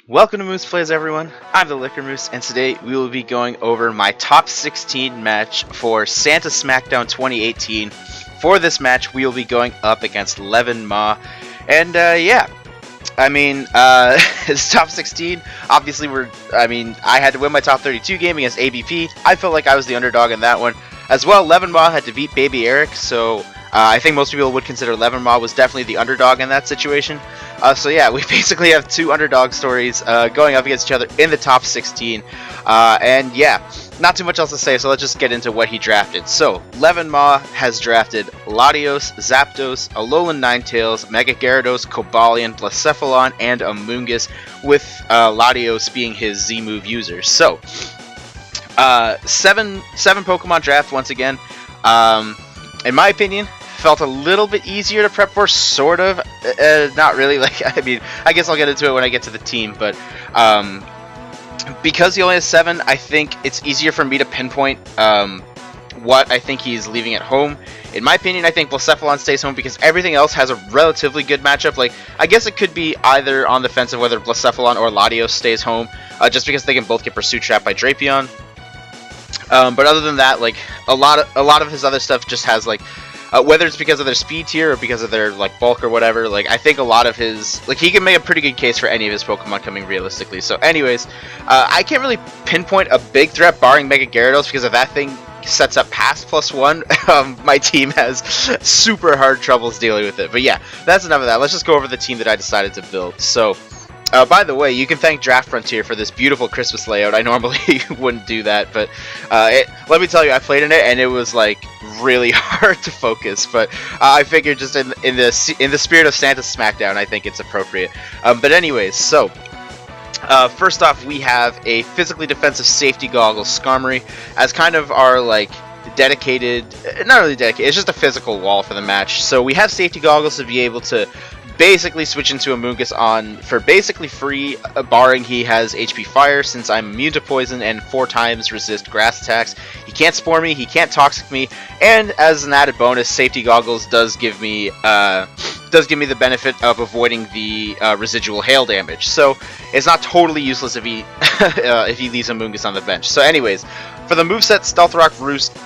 Welcome to Moose Plays, everyone. I'm the Liquor Moose, and today we will be going over my top 16 match for Santa Smackdown 2018. For this match, we will be going up against LevineMa, and yeah, I mean, his top 16. Obviously, I had to win my top 32 game against ABP. I felt like I was the underdog in that one as well. LevineMa had to beat Baby Eric, so I think most people would consider LevineMa was definitely the underdog in that situation. So yeah, we basically have two underdog stories going up against each other in the top 16. And yeah, not too much else to say, so let's just get into what he drafted. So, LevineMa has drafted Latios, Zapdos, Alolan Ninetales, Megaane, Cobalion, Blacephalon, and Amoonguss, with Latios being his Z-move user. So, seven Pokemon draft once again. In my opinion, felt a little bit easier to prep for, sort of. Not really. I guess I'll get into it when I get to the team, but because he only has 7, I think it's easier for me to pinpoint what I think he's leaving at home. In my opinion, I think Blacephalon stays home because everything else has a relatively good matchup. Like, I guess it could be either on the fence of whether Blacephalon or Latios stays home, just because they can both get Pursuit Trap by Drapion. But other than that, like, a lot of his other stuff just has, like, whether it's because of their speed tier or because of their, like, bulk or whatever, like, I think a lot of his, like, he can make a pretty good case for any of his Pokemon coming realistically. So anyways, I can't really pinpoint a big threat barring Mega Gyarados, because if that thing sets up past +1, my team has super hard troubles dealing with it. But yeah, that's enough of that. Let's just go over the team that I decided to build. So, by the way, you can thank Draft Frontier for this beautiful Christmas layout. I normally wouldn't do that, but let me tell you, I played in it and it was like really hard to focus. But I figured just in the spirit of Santa Smackdown, I think it's appropriate. But anyways, so first off, we have a physically defensive safety goggles Skarmory as kind of our like dedicated, not really dedicated, it's just a physical wall for the match. So we have safety goggles to be able to basically switch into Amoonguss on for basically free, barring he has HP Fire, since I'm immune to poison and 4 times resist grass attacks. He can't Spore me, he can't Toxic me, and as an added bonus, safety goggles does give me the benefit of avoiding the residual hail damage. So it's not totally useless if he if he leaves Amoonguss on the bench. So anyways, for the moveset, Stealth Rock, Roost,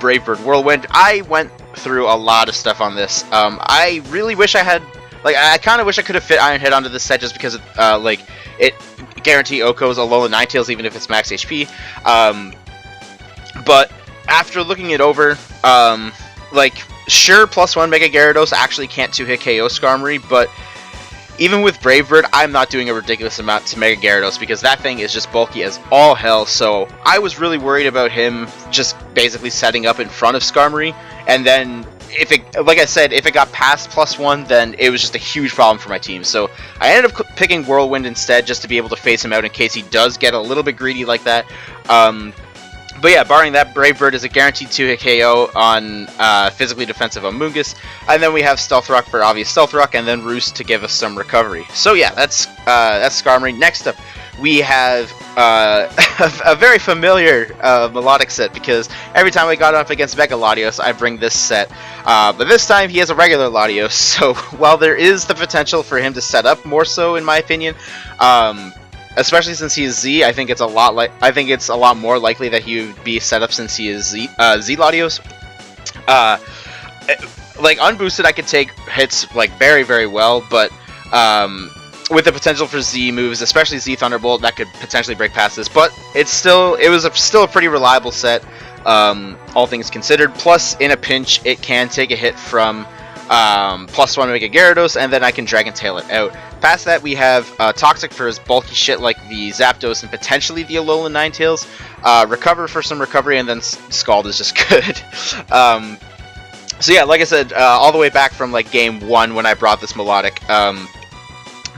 Brave Bird, Whirlwind, I went through a lot of stuff on this. I really wish I had, like, I kind of wish I could have fit Iron Head onto this set just because, like, it guarantee Oko's Alolan Ninetales even if it's max HP. But after looking it over, like, sure, +1 Mega Gyarados actually can't 2-hit KO Skarmory, but even with Brave Bird, I'm not doing a ridiculous amount to Mega Gyarados because that thing is just bulky as all hell. So I was really worried about him just basically setting up in front of Skarmory, and then if it, like I said, if it got past +1, then it was just a huge problem for my team. So I ended up picking Whirlwind instead, just to be able to face him out in case he does get a little bit greedy like that. But yeah, barring that, Brave Bird is a guaranteed 2-hit KO on physically defensive Amoonguss, and then we have Stealth Rock for obvious Stealth Rock, and then Roost to give us some recovery. So yeah, that's Skarmory. Next up, we have a very familiar melodic set, because every time I got up against Mega Latios, I bring this set. But this time he has a regular Latios, so while there is the potential for him to set up more so, in my opinion, especially since he is Z, I think it's a lot more likely that he would be set up since he is Z Latios. Like, unboosted, I could take hits like very, very well, but with the potential for Z moves, especially Z Thunderbolt, that could potentially break past this. But it was still a pretty reliable set, all things considered. Plus, in a pinch, it can take a hit from +1 Mega Gyarados, and then I can Dragon Tail it out. Past that, we have Toxic for his bulky shit like the Zapdos and potentially the Alolan Ninetales. Recover for some recovery, and then Scald is just good. So yeah, like I said, all the way back from like game 1 when I brought this melodic,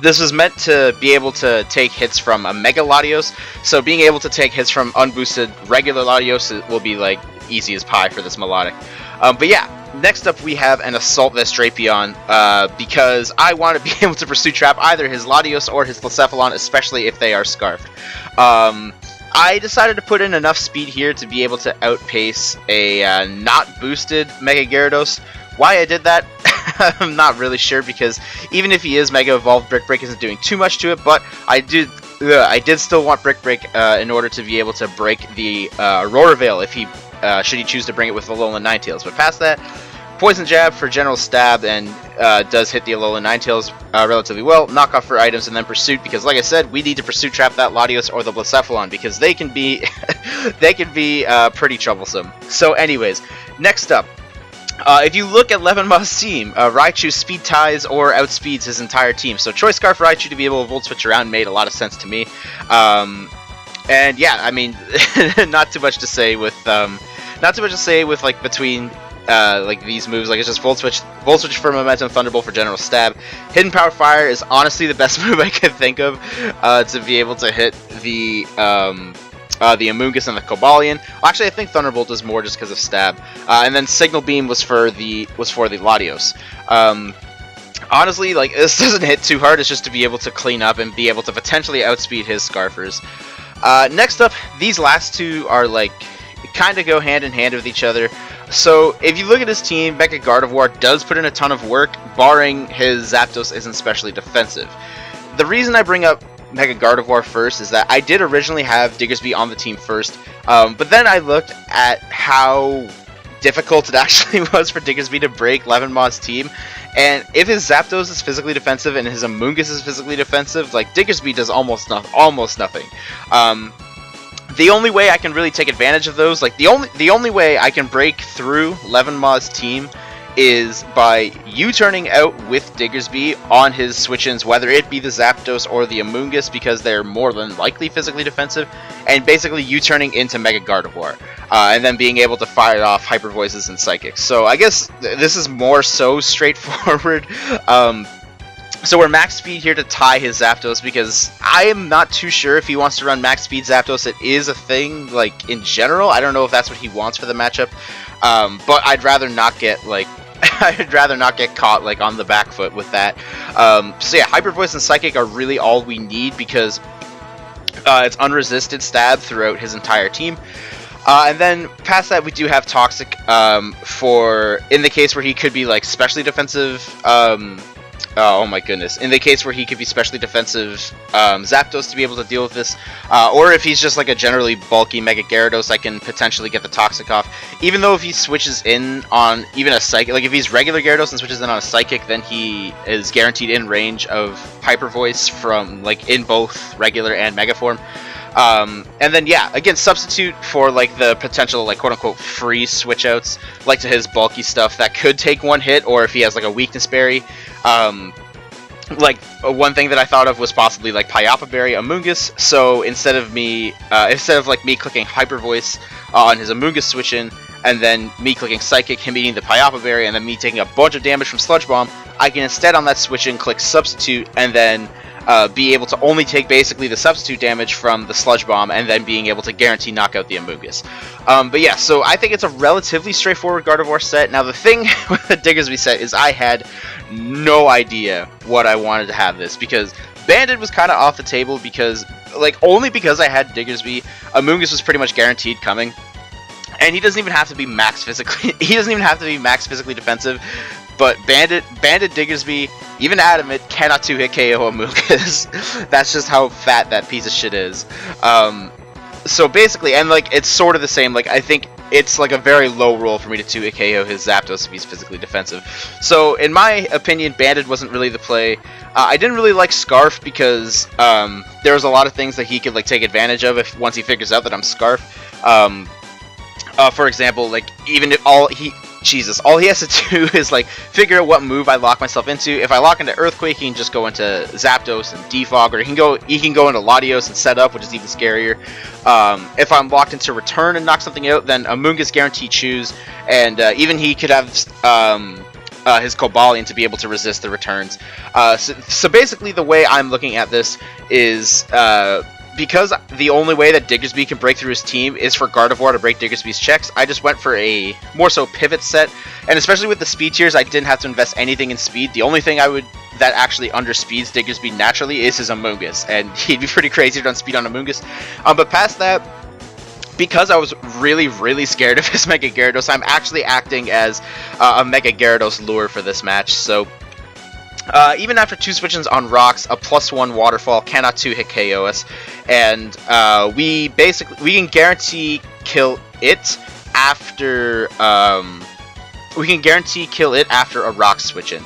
this was meant to be able to take hits from a Mega Latios, so being able to take hits from unboosted regular Latios will be like easy as pie for this melodic. But yeah, next up we have an Assault Vest Drapion, because I want to be able to Pursuit Trap either his Latios or his Blacephalon, especially if they are Scarfed. I decided to put in enough speed here to be able to outpace a not boosted Mega Gyarados. Why I did that, I'm not really sure, because even if he is Mega Evolved, Brick Break isn't doing too much to it, but I did still want Brick Break in order to be able to break the Aurora Veil if he should he choose to bring it with Alolan Ninetales. But past that, Poison Jab for General Stab, and does hit the Alolan Ninetales relatively well. Knockoff for items, and then Pursuit, because like I said, we need to Pursuit Trap that Latios or the Blacephalon, because they can be pretty troublesome. So anyways, next up, if you look at LevineMa's team, Raichu speed ties or outspeeds his entire team. So Choice Scarf Raichu to be able to Volt Switch around made a lot of sense to me. And yeah, I mean, not too much to say with like between like these moves. Like, it's just Volt Switch for Momentum, Thunderbolt for General Stab. Hidden Power Fire is honestly the best move I could think of to be able to hit the Amoonguss and the Cobalion. Well, actually, I think Thunderbolt is more just because of Stab. And then Signal Beam was for the Latios. Honestly, like, this doesn't hit too hard. It's just to be able to clean up and be able to potentially outspeed his Scarfers. Next up, these last two are like kind of go hand in hand with each other. So if you look at his team, Mecha Gardevoir does put in a ton of work, barring his Zapdos isn't especially defensive. The reason I bring up Mega Gardevoir first is that I did originally have Diggersby on the team first, but then I looked at how difficult it actually was for Diggersby to break LevineMa's team, and if his Zapdos is physically defensive and his Amoonguss is physically defensive, like, Diggersby does almost nothing. The only way I can really take advantage of those, like, the only way I can break through LevineMa's team is by U-turning out with Diggersby on his switch-ins, whether it be the Zapdos or the Amoonguss, because they're more than likely physically defensive, and basically U-turning into Mega Gardevoir, and then being able to fire off Hyper Voices and Psychics. So I guess this is more so straightforward. So we're max speed here to tie his Zapdos, because I am not too sure if he wants to run max speed Zapdos. It is a thing, like, in general. I don't know if that's what he wants for the matchup, but I'd rather not get, like, I'd rather not get caught, like, on the back foot with that. So yeah, Hyper Voice and Psychic are really all we need, because it's unresisted stab throughout his entire team. And then past that, we do have Toxic for in the case where he could be, like, specially defensive. Oh my goodness. In the case where he could be specially defensive Zapdos to be able to deal with this, or if he's just like a generally bulky Mega Gyarados, I can potentially get the Toxic off. Even though if he switches in on even a Psychic, like if he's regular Gyarados and switches in on a Psychic, then he is guaranteed in range of Hyper Voice from, like, in both regular and Mega form. And then, yeah, again, substitute for, like, the potential, like, quote-unquote free switch-outs, like to his bulky stuff that could take one hit, or if he has, like, a weakness berry. Like, one thing that I thought of was possibly, like, Pyapa Berry Amoonguss, so instead of me clicking Hyper Voice on his Amoonguss switch-in, and then me clicking Psychic, him eating the Pyapa Berry, and then me taking a bunch of damage from Sludge Bomb, I can instead on that switch-in click Substitute, and then be able to only take basically the substitute damage from the Sludge Bomb, and then being able to guarantee knock out the Amoonguss. But yeah, so I think it's a relatively straightforward Gardevoir set. Now the thing with the Diggersby set is I had no idea what I wanted to have this, because Banded was kind of off the table, because, like, only because I had Diggersby, Amoonguss was pretty much guaranteed coming. And he doesn't even have to be max physically defensive. But Bandit Diggersby, even Adamant, cannot 2-hit KO Amoonguss. That's just how fat that piece of shit is. So basically, and, like, it's sort of the same. Like, I think it's, like, a very low roll for me to 2-hit KO his Zapdos if he's physically defensive. So, in my opinion, Bandit wasn't really the play. I didn't really like Scarf, because there was a lot of things that he could, like, take advantage of once he figures out that I'm Scarf. For example, like, even if all he has to do is, like, figure out what move I lock myself into. If I lock into Earthquake, he can just go into Zapdos and Defog, or he can go into Latios and set up, which is even scarier. If I'm locked into Return and knock something out, then Amoonguss guarantee choose, and even he could have his Cobalion to be able to resist the returns. So basically, the way I'm looking at this is, because the only way that Diggersby can break through his team is for Gardevoir to break Diggersby's checks, I just went for a more so pivot set, and especially with the speed tiers, I didn't have to invest anything in speed. The only thing that actually underspeeds Diggersby naturally is his Amoonguss, and he'd be pretty crazy to run speed on Amoonguss. But past that, because I was really scared of his Mega Gyarados, I'm actually acting as a Mega Gyarados lure for this match. So even after 2 switches on rocks, a +1 waterfall cannot 2-hit KO us, and we can guarantee kill it after a rock switch in.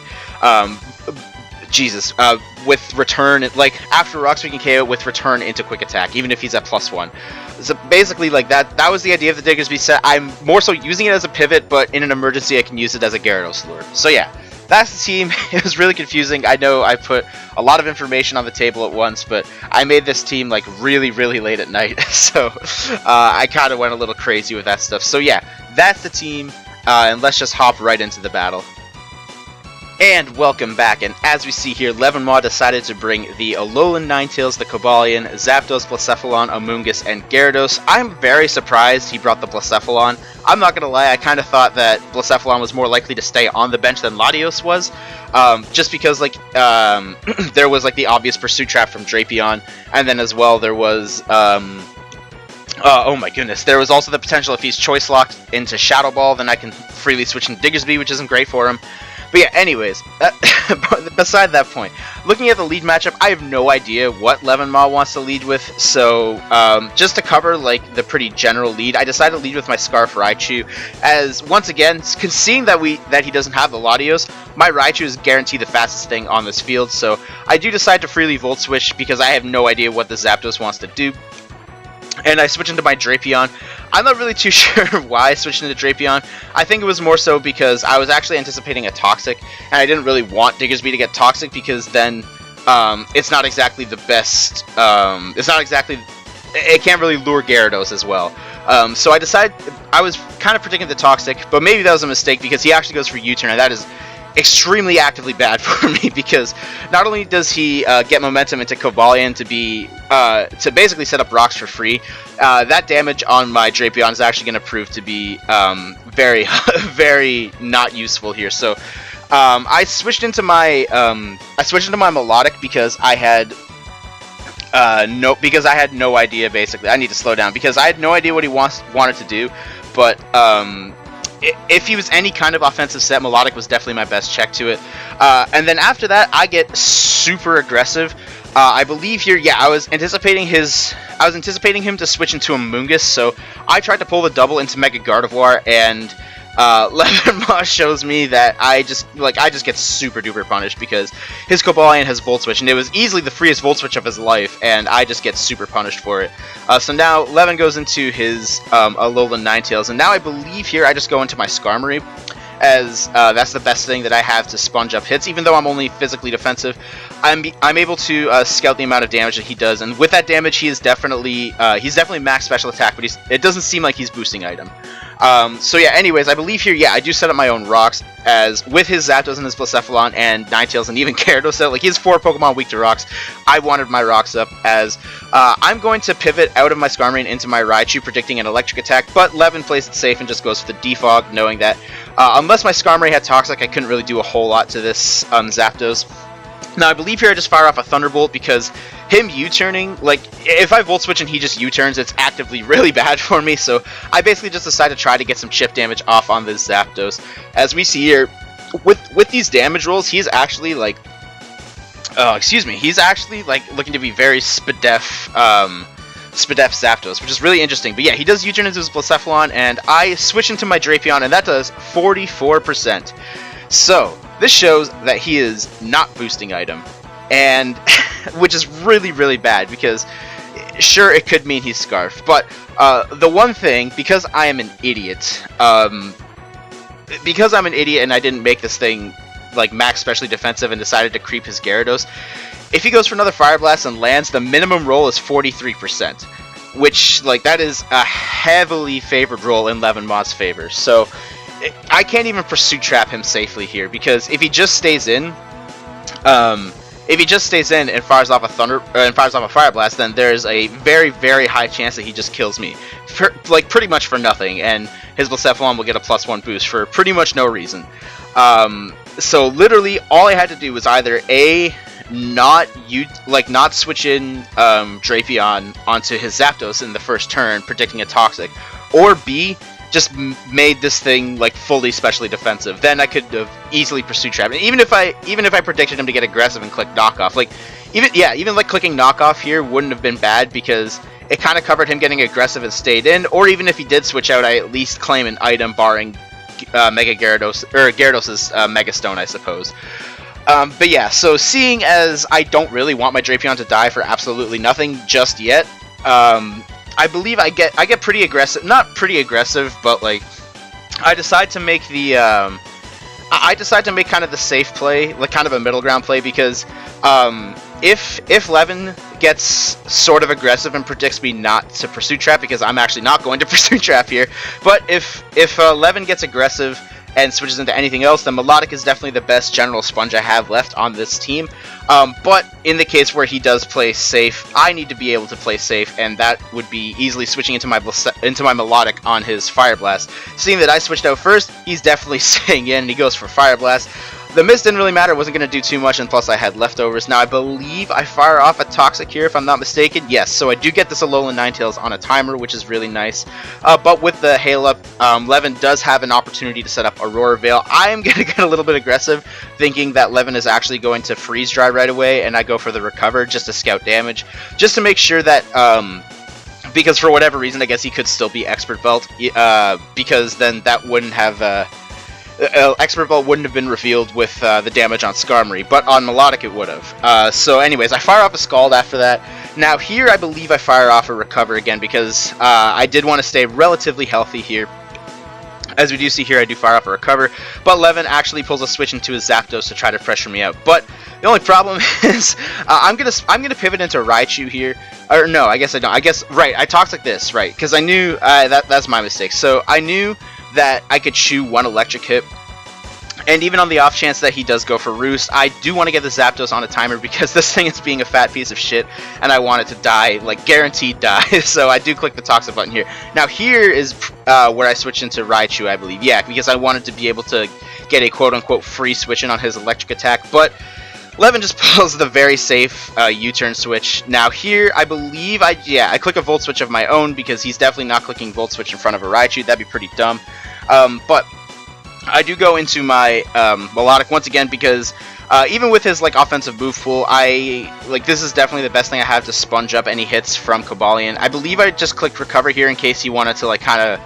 With return, like after rocks we can KO with return into quick attack, even if he's at +1. So basically, like that was the idea of the Diggersby set. I'm more so using it as a pivot, but in an emergency I can use it as a Gyarados lure. So yeah, that's the team. It was really confusing. I know I put a lot of information on the table at once, but I made this team like really late at night, so I kind of went a little crazy with that stuff. So yeah, that's the team, and let's just hop right into the battle. And welcome back, and as we see here, LevineMa decided to bring the Alolan Ninetales, the Cobalion, Zapdos, Blacephalon, Amoonguss, and Gyarados. I'm very surprised he brought the Blacephalon. I'm not gonna lie, I kind of thought that Blacephalon was more likely to stay on the bench than Latios was, just because like there was like the obvious Pursuit Trap from Drapion, and then as well there was oh my goodness, there was also the potential if he's Choice Locked into Shadow Ball, then I can freely switch into Diggersby, which isn't great for him. But yeah, anyways, beside that point, looking at the lead matchup, I have no idea what LevineMa wants to lead with, so just to cover like the pretty general lead, I decided to lead with my Scarf Raichu, as once again, seeing that he doesn't have the Latios, my Raichu is guaranteed the fastest thing on this field, so I do decide to freely Volt Switch because I have no idea what the Zapdos wants to do. And I switch into my Drapion. I'm not really too sure why I switched into Drapion. I think it was more so because I was actually anticipating a Toxic, and I didn't really want Diggersby to get Toxic because then it's not exactly the best. It can't really lure Gyarados as well. So I decided I was kind of predicting the Toxic, but maybe that was a mistake because he actually goes for U-turn, and that is extremely actively bad for me because not only does he get momentum into Cobalion to basically set up rocks for free, that damage on my Drapion is actually going to prove to be very not useful here. So I switched into my Melodic because I had no idea. Basically, I need to slow down because I had no idea what he wanted to do, but if he was any kind of offensive set, Melodic was definitely my best check to it. And then after that, I get super aggressive. I believe here, yeah, I was anticipating him to switch into Amoonguss, so I tried to pull the double into Mega Gardevoir, and LevineMa shows me that I just get super duper punished because his Cobalion has Volt Switch, and it was easily the freest Volt Switch of his life, and I just get super punished for it. So now Levin goes into his Alolan Ninetales, and now I believe here I just go into my Skarmory, as that's the best thing that I have to sponge up hits. Even though I'm only physically defensive, I'm able to scout the amount of damage that he does, and with that damage, he's definitely max special attack, but it doesn't seem like he's boosting item. So yeah, anyways, I believe here, yeah, I do set up my own rocks, as with his Zapdos and his Blacephalon and Ninetales and even Gyarados set, like he has 4 Pokemon weak to rocks, I wanted my rocks up, as I'm going to pivot out of my Skarmory and into my Raichu, predicting an electric attack, but Levin plays it safe and just goes for the Defog, knowing that unless my Skarmory had Toxic, I couldn't really do a whole lot to this Zapdos. Now, I believe here I just fire off a Thunderbolt because him U-turning, like, if I Volt Switch and he just U-turns, it's actively really bad for me, so I basically just decided to try to get some chip damage off on this Zapdos. As we see here, with these damage rolls, he's actually, like, he's actually, like, looking to be very Spadef Zapdos, which is really interesting. But yeah, he does U-turn into his Blacephalon, and I switch into my Drapion, and that does 44%. So, this shows that he is not boosting item, and which is really bad because sure, it could mean he's Scarfed, but the one thing, because I am an idiot, and I didn't make this thing like max specially defensive and decided to creep his Gyarados, if he goes for another Fire Blast and lands, the minimum roll is 43%, which, like, that is a heavily favored roll in LevineMa's favor. So I can't even Pursuit Trap him safely here, because if he just stays in, and fires off a Fire Blast, then there's a very high chance that he just kills me, pretty much for nothing, and his Blacephalon will get a +1 boost for pretty much no reason. So literally, all I had to do was either A, not switch in Drapion onto his Zapdos in the first turn, predicting a Toxic, or B, just made this thing like fully specially defensive. Then I could have easily pursued trap. And even if I predicted him to get aggressive and click knockoff, like even like clicking knockoff here wouldn't have been bad because it kind of covered him getting aggressive and stayed in. Or even if he did switch out, I at least claim an item barring Mega Gyarados or Gyarados's Mega Stone, I suppose. But yeah, so seeing as I don't really want my Drapion to die for absolutely nothing just yet, I believe I get pretty aggressive. Not pretty aggressive, but like I decide to make the kind of the safe play, like kind of a middle ground play, because if Levin gets sort of aggressive and predicts me not to pursue trap, because I'm actually not going to pursue trap here, but if Levin gets aggressive and switches into anything else, then Melodic is definitely the best general sponge I have left on this team. But in the case where he does play safe, I need to be able to play safe, and that would be easily switching into my Melodic on his Fire Blast. Seeing that I switched out first, he's definitely staying in, and he goes for Fire Blast. The miss didn't really matter, wasn't going to do too much, and plus I had leftovers. Now I believe I fire off a Toxic here if I'm not mistaken. Yes, so I do get this Alolan Ninetales on a timer, which is really nice. But with the Hail Up, Levin does have an opportunity to set up Aurora Veil. I am going to get a little bit aggressive, thinking that Levin is actually going to Freeze Dry right away, and I go for the Recover just to scout damage, just to make sure that... because for whatever reason, I guess he could still be Expert Belt, because then that wouldn't have... Expert Belt wouldn't have been revealed with the damage on Skarmory, but on Melodic it would have. So anyways, I fire off a Scald after that. Now here I believe I fire off a Recover again, because I did want to stay relatively healthy here. As we do see here, I do fire off a Recover, but Levin actually pulls a switch into his Zapdos to try to pressure me out. But the only problem is I'm gonna pivot into Raichu here. Or no, I guess I don't. I guess right. I talked like this, right? Because I knew that's my mistake. So I knew that I could chew one Electric hit, and even on the off chance that he does go for Roost, I do want to get the Zapdos on a timer, because this thing is being a fat piece of shit, and I want it to die, like guaranteed die. So I do click the Toxic button here. Now here is where I switch into Raichu, I believe. Yeah, because I wanted to be able to get a quote-unquote free switch in on his electric attack, but Levin just pulls the very safe U-turn switch. Now here, I believe I click a Volt Switch of my own, because he's definitely not clicking Volt Switch in front of a Raichu. That'd be pretty dumb. But I do go into my Melodic once again, because even with his like offensive move pool, this is definitely the best thing I have to sponge up any hits from Cobalion. I believe I just clicked Recover here in case he wanted to like kind of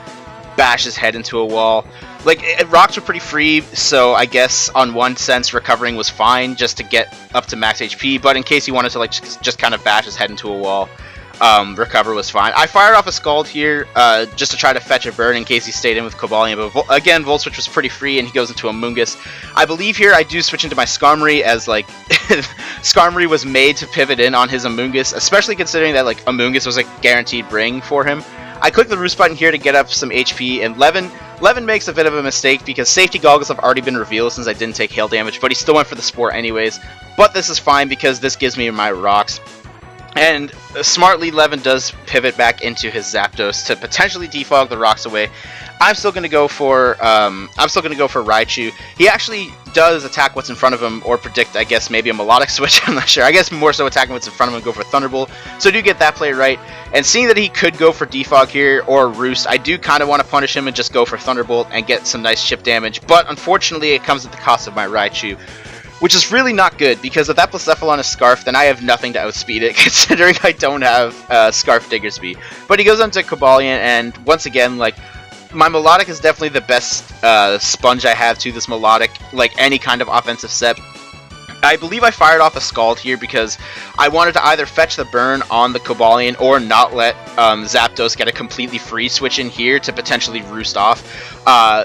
bash his head into a wall. Like, rocks were pretty free, so I guess on one sense recovering was fine just to get up to max HP, but in case he wanted to like just kind of bash his head into a wall, Recover was fine. I fired off a Scald here just to try to fetch a burn in case he stayed in with Cobalion, but again, Volt Switch was pretty free and he goes into Amoonguss. I believe here I do switch into my Skarmory, as like Skarmory was made to pivot in on his Amoonguss, especially considering that like Amoonguss was a guaranteed bring for him. I click the Roost button here to get up some HP, and Levin makes a bit of a mistake because Safety Goggles have already been revealed since I didn't take hail damage, but he still went for the Spore anyways. But this is fine because this gives me my rocks. And smartly, Levin does pivot back into his Zapdos to potentially defog the rocks away. I'm still gonna go for Raichu. He actually does attack what's in front of him, or predict, I guess, maybe a Melodic switch. I'm not sure. I guess more so attacking what's in front of him and go for Thunderbolt. So I do get that play right. And seeing that he could go for Defog here or Roost, I do kind of want to punish him and just go for Thunderbolt and get some nice chip damage. But unfortunately, it comes at the cost of my Raichu, which is really not good, because if that Blacephalon is Scarf, then I have nothing to outspeed it, considering I don't have Scarf Digger speed. But he goes on to Cobalion, and once again, like, my Melodic is definitely the best sponge I have to this Melodic, like any kind of offensive set. I believe I fired off a Scald here because I wanted to either fetch the burn on the Cobalion or not let Zapdos get a completely free switch in here to potentially Roost off.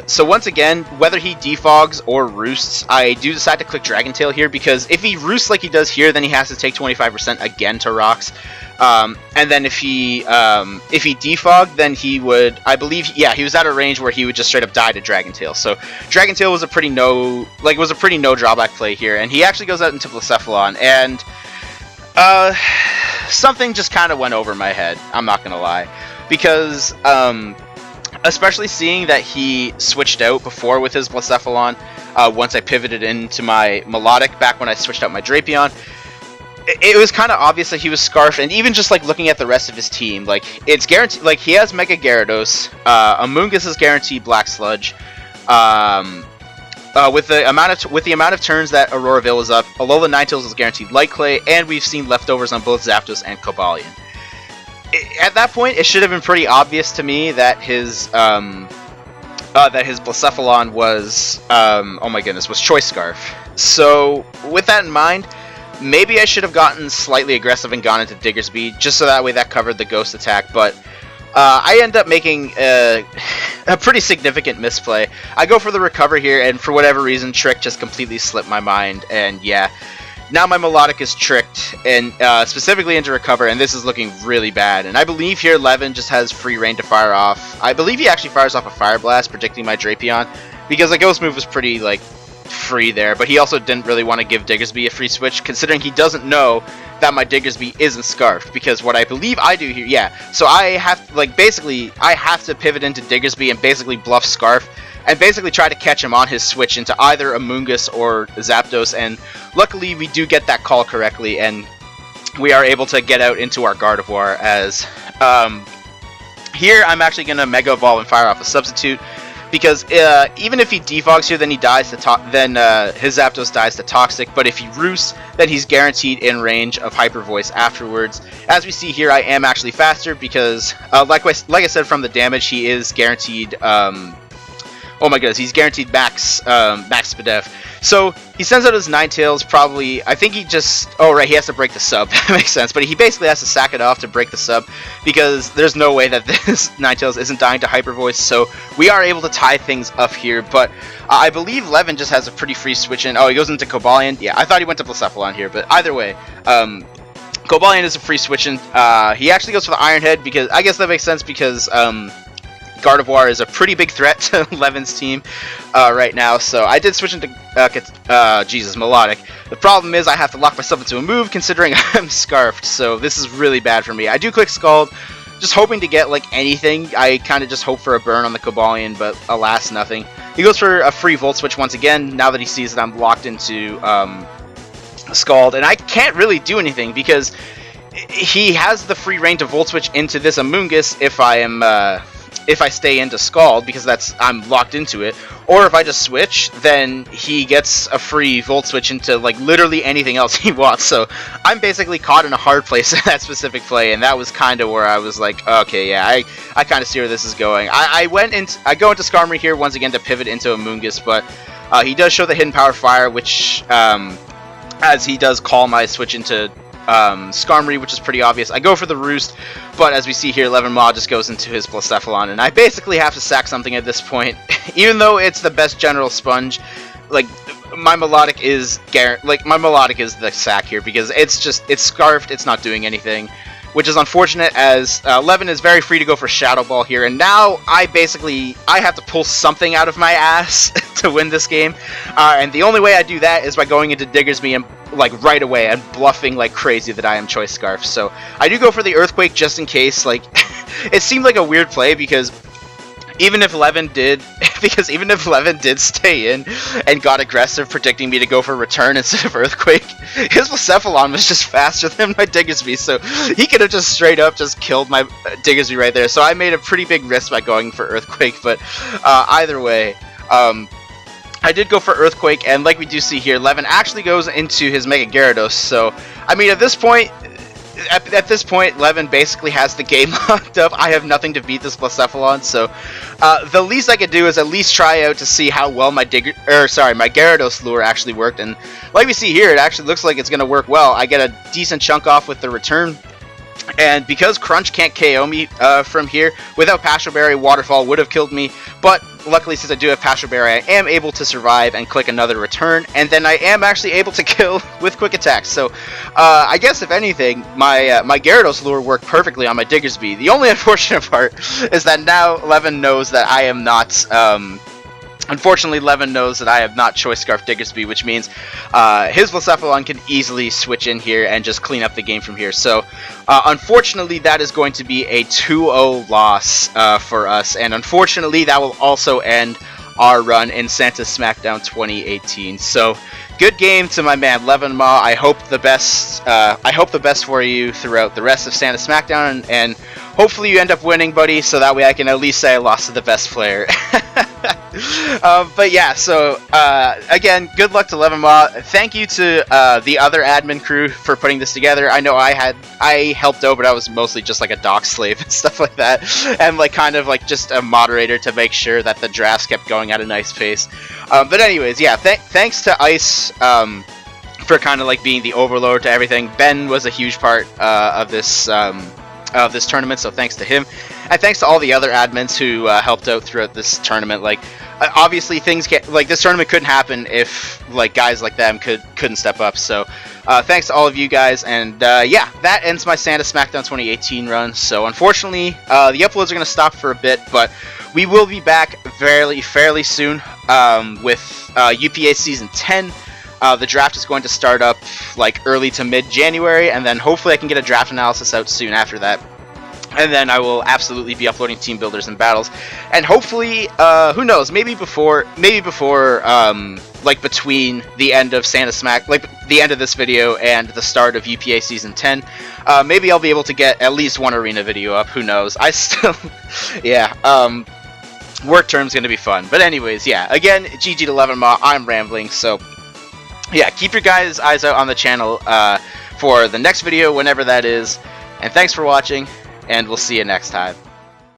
So once again, whether he defogs or Roosts, I do decide to click Dragon Tail here, because if he Roosts like he does here, then he has to take 25% again to rocks. And then if he defogged, then he would, I believe, yeah, he was at a range where he would just straight up die to Dragon Tail. So Dragon Tail was a pretty no drawback play here, and he actually goes out into Blacephalon, and something just kind of went over my head, I'm not gonna lie, because especially seeing that he switched out before with his Blacephalon once I pivoted into my Melodic back when I switched out my Drapion. it was kind of obvious that he was Scarf, and even just like looking at the rest of his team, like it's guaranteed. Like he has Mega Gyarados, Amoonguss is guaranteed Black Sludge, with the amount of turns that Auroraville is up, Alola Ninetales is guaranteed Light Clay, and we've seen leftovers on both Zapdos and Cobalion. At that point, it should have been pretty obvious to me that his Blacephalon was oh my goodness, was Choice Scarf. So with that in mind, maybe I should have gotten slightly aggressive and gone into Diggersby, just so that way that covered the Ghost attack, but I end up making a pretty significant misplay. I go for the Recover here, and for whatever reason, Trick just completely slipped my mind, and yeah, now my Melodic is tricked, and specifically into Recover, and this is looking really bad, and I believe here Levin just has free reign to fire off. I believe he actually fires off a Fire Blast, predicting my Drapion, because the Ghost move was pretty, like, free there, but he also didn't really want to give Diggersby a free switch, considering he doesn't know that my Diggersby isn't Scarfed, because what I believe I do here, yeah, so I have, like, basically, I have to pivot into Diggersby and basically bluff Scarf, and basically try to catch him on his switch into either Amoonguss or Zapdos, and luckily we do get that call correctly, and we are able to get out into our Gardevoir, as, here I'm actually going to Mega Evolve and fire off a Substitute, because even if he defogs here, then he dies to his Zapdos dies to Toxic. But if he Roosts, then he's guaranteed in range of Hyper Voice afterwards. As we see here, I am actually faster because, like I said, from the damage, he is guaranteed. Oh my goodness, he's guaranteed max Spadef. So he sends out his Ninetales, probably, I think he just, oh right, he has to break the sub, that makes sense, but he basically has to sack it off to break the sub, because there's no way that this Ninetales isn't dying to Hyper Voice, so we are able to tie things up here, but I believe Levin just has a pretty free switch in. Oh, he goes into Cobalion, yeah, I thought he went to Blacephalon here, but either way, Cobalion is a free switch in. He actually goes for the Iron Head, because, I guess that makes sense, because, Gardevoir is a pretty big threat to Levin's team right now, so I did switch into Melodic. The problem is I have to lock myself into a move considering I'm Scarfed, so this is really bad for me. I do click Scald, just hoping to get like anything. I kind of just hope for a burn on the Cobalion, but alas, nothing. He goes for a free Volt Switch once again, now that he sees that I'm locked into Scald, and I can't really do anything because he has the free reign to Volt Switch into this Amoonguss if I stay into Scald, because I'm locked into it, or if I just switch, then he gets a free Volt Switch into like literally anything else he wants. So I'm basically caught in a hard place in that specific play, and that was kind of where I was like, okay, yeah, I kind of see where this is going. I go into Skarmory here once again to pivot into Amoonguss, but he does show the Hidden Power Fire, which as he does call my switch into Skarmory, which is pretty obvious. I go for the Roost, but as we see here, LevineMa just goes into his Blacephalon, and I basically have to sack something at this point. Even though it's the best General Sponge, like, my Melodic is the sack here, because it's Scarfed, it's not doing anything, which is unfortunate, as Levin is very free to go for Shadow Ball here, and now I have to pull something out of my ass to win this game, and the only way I do that is by going into Diggersby and like right away and bluffing like crazy that I am Choice Scarf. So I do go for the Earthquake just in case. Like, it seemed like a weird play, because even if Levin did stay in and got aggressive, predicting me to go for Return instead of Earthquake, his Blacephalon was just faster than my Diggersby, so he could have just straight up just killed my Diggersby right there. So I made a pretty big risk by going for Earthquake, but either way, I did go for Earthquake, and like we do see here, Levin actually goes into his Mega Gyarados. So, I mean, at this point, Levin basically has the game locked up. I have nothing to beat this Blacephalon, so the least I could do is at least try out to see how well my Gyarados lure actually worked. And like we see here, it actually looks like it's going to work well. I get a decent chunk off with the Return. And because Crunch can't KO me from here, without Passion Berry, Waterfall would have killed me. But luckily, since I do have Passion Berry, I am able to survive and click another Return. And then I am actually able to kill with Quick Attack. So I guess, if anything, my Gyarados lure worked perfectly on my Diggersby. The only unfortunate part is that now Levin knows that I am not... Unfortunately, Levin knows that I have not Choice Scarf Diggersby, which means his Blacephalon can easily switch in here and just clean up the game from here. So, unfortunately, that is going to be a 2-0 loss for us, and unfortunately, that will also end our run in Santa Smackdown 2018. So, good game to my man LevineMa. I hope the best. I hope the best for you throughout the rest of Santa Smackdown, and hopefully you end up winning, buddy. So that way I can at least say I lost to the best player. But yeah, so again, good luck to LevineMa. Thank you to the other admin crew for putting this together. I know I helped out, but I was mostly just like a dock slave and stuff like that, and like kind of like just a moderator to make sure that the drafts kept going at a nice pace. But anyways, yeah, thanks to Ice for kind of like being the overlord to everything. Ben was a huge part of this tournament, so thanks to him, and thanks to all the other admins who helped out throughout this tournament. Like, obviously things get like this tournament couldn't happen if like guys like them couldn't step up. So thanks to all of you guys, and yeah, that ends my Santa Smackdown 2018 run. So unfortunately, the uploads are going to stop for a bit, but we will be back fairly soon with UPA Season 10. The draft is going to start up like early to mid-January, and then hopefully I can get a draft analysis out soon after that. And then I will absolutely be uploading team builders and battles, and hopefully, who knows, maybe before, like between the end of Santa Smack, like the end of this video and the start of UPA Season 10, maybe I'll be able to get at least one arena video up. Who knows? I still, yeah. Work term's gonna be fun, but anyways, yeah. Again, GG to LevineMa. I'm rambling, so yeah, keep your guys' eyes out on the channel for the next video, whenever that is. And thanks for watching, and we'll see you next time.